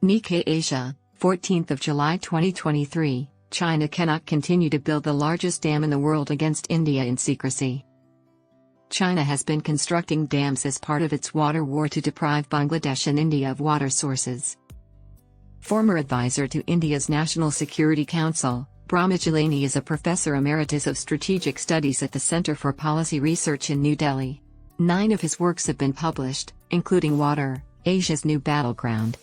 Nikkei Asia, 14th of July 2023, China cannot continue to build the largest dam in the world against India in secrecy. China has been constructing dams as part of its water war to deprive Bangladesh and India of water sources. Former advisor to India's National Security Council, Brahma Chellaney is a professor emeritus of strategic studies at the Center for Policy Research in New Delhi. 9 of his works have been published, including Water, Asia's New Battleground.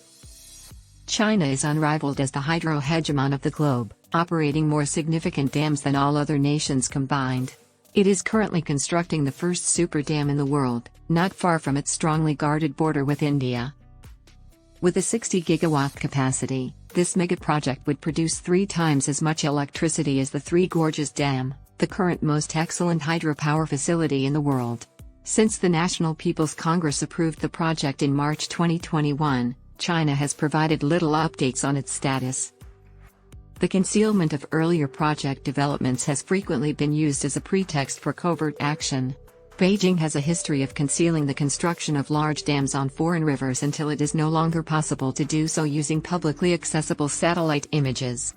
China is unrivaled as the hydro hegemon of the globe, operating more significant dams than all other nations combined. It is currently constructing the first super dam in the world, not far from its strongly guarded border with India. With a 60 gigawatt capacity, this megaproject would produce 3 times as much electricity as the Three Gorges Dam, the current most excellent hydropower facility in the world. Since the National People's Congress approved the project in March 2021, China has provided little updates on its status. The concealment of earlier project developments has frequently been used as a pretext for covert action. Beijing has a history of concealing the construction of large dams on foreign rivers until it is no longer possible to do so using publicly accessible satellite images.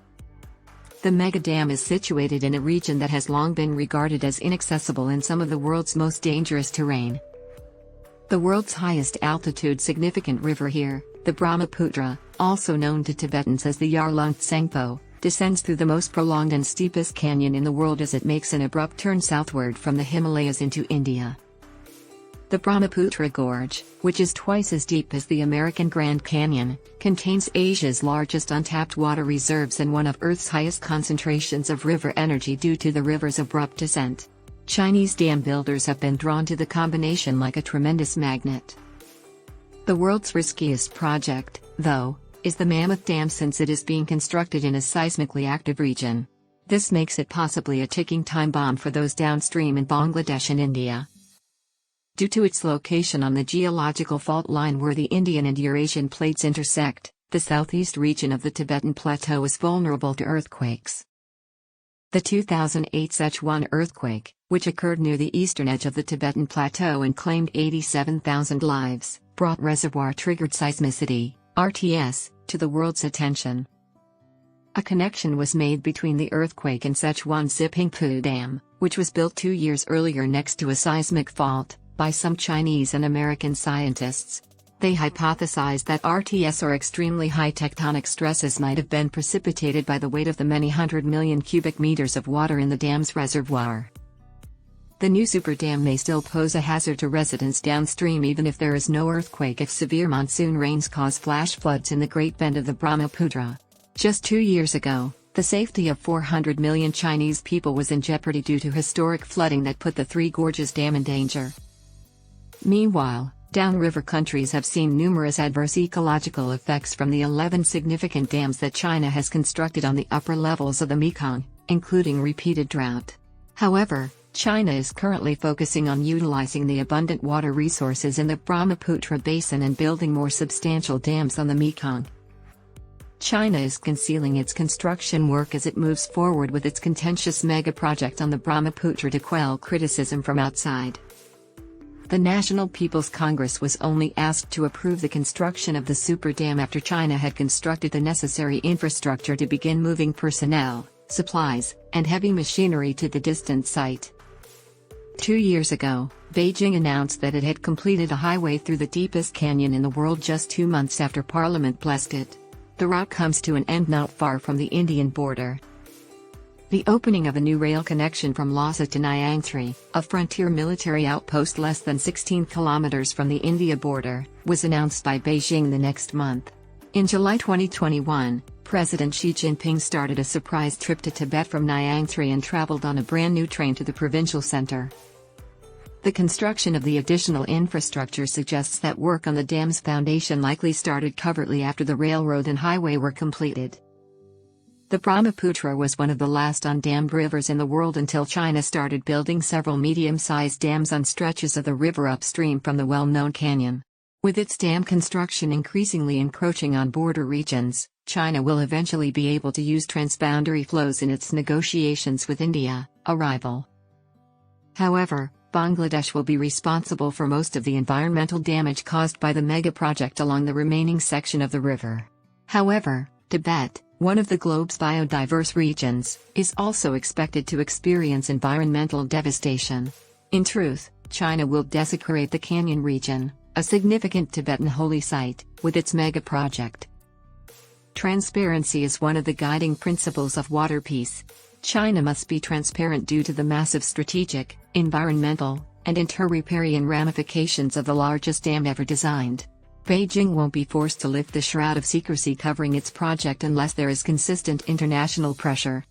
The mega dam is situated in a region that has long been regarded as inaccessible in some of the world's most dangerous terrain. The world's highest altitude significant river here, the Brahmaputra, also known to Tibetans as the Yarlung Tsangpo, descends through the most prolonged and steepest canyon in the world as it makes an abrupt turn southward from the Himalayas into India. The Brahmaputra Gorge, which is twice as deep as the American Grand Canyon, contains Asia's largest untapped water reserves and one of Earth's highest concentrations of river energy due to the river's abrupt descent. Chinese dam builders have been drawn to the combination like a tremendous magnet. The world's riskiest project, though, is the Mammoth Dam since it is being constructed in a seismically active region. This makes it possibly a ticking time bomb for those downstream in Bangladesh and India. Due to its location on the geological fault line where the Indian and Eurasian plates intersect, the southeast region of the Tibetan Plateau is vulnerable to earthquakes. The 2008 Sichuan earthquake, which occurred near the eastern edge of the Tibetan Plateau and claimed 87,000 lives, brought reservoir-triggered seismicity, RTS, to the world's attention. A connection was made between the earthquake and Sichuan's Zipingpu Dam, which was built 2 years earlier next to a seismic fault, by some Chinese and American scientists. They hypothesized that RTS or extremely high tectonic stresses might have been precipitated by the weight of the many 100 million cubic meters of water in the dam's reservoir. The new super dam may still pose a hazard to residents downstream even if there is no earthquake if severe monsoon rains cause flash floods in the Great Bend of the Brahmaputra. Just 2 years ago, the safety of 400 million Chinese people was in jeopardy due to historic flooding that put the Three Gorges Dam in danger. Meanwhile, downriver countries have seen numerous adverse ecological effects from the 11 significant dams that China has constructed on the upper levels of the Mekong, including repeated drought. However, China is currently focusing on utilizing the abundant water resources in the Brahmaputra basin and building more substantial dams on the Mekong. China is concealing its construction work as it moves forward with its contentious mega-project on the Brahmaputra to quell criticism from outside. The National People's Congress was only asked to approve the construction of the super dam after China had constructed the necessary infrastructure to begin moving personnel, supplies, and heavy machinery to the distant site. 2 years ago, Beijing announced that it had completed a highway through the deepest canyon in the world just 2 months after Parliament blessed it. The route comes to an end not far from the Indian border. The opening of a new rail connection from Lhasa to Nyangthri, a frontier military outpost less than 16 kilometers from the India border, was announced by Beijing the next month. In July 2021, President Xi Jinping started a surprise trip to Tibet from Nyangthri and traveled on a brand new train to the provincial center. The construction of the additional infrastructure suggests that work on the dam's foundation likely started covertly after the railroad and highway were completed. The Brahmaputra was one of the last undammed rivers in the world until China started building several medium-sized dams on stretches of the river upstream from the well-known canyon. With its dam construction increasingly encroaching on border regions, China will eventually be able to use transboundary flows in its negotiations with India, a rival. However, Bangladesh will be responsible for most of the environmental damage caused by the mega-project along the remaining section of the river. However, Tibet, one of the globe's biodiverse regions, is also expected to experience environmental devastation. In truth, China will desecrate the Canyon region, a significant Tibetan holy site, with its megaproject. Transparency is one of the guiding principles of water peace. China must be transparent due to the massive strategic, environmental, and inter-riparian ramifications of the largest dam ever designed. Beijing won't be forced to lift the shroud of secrecy covering its project unless there is consistent international pressure.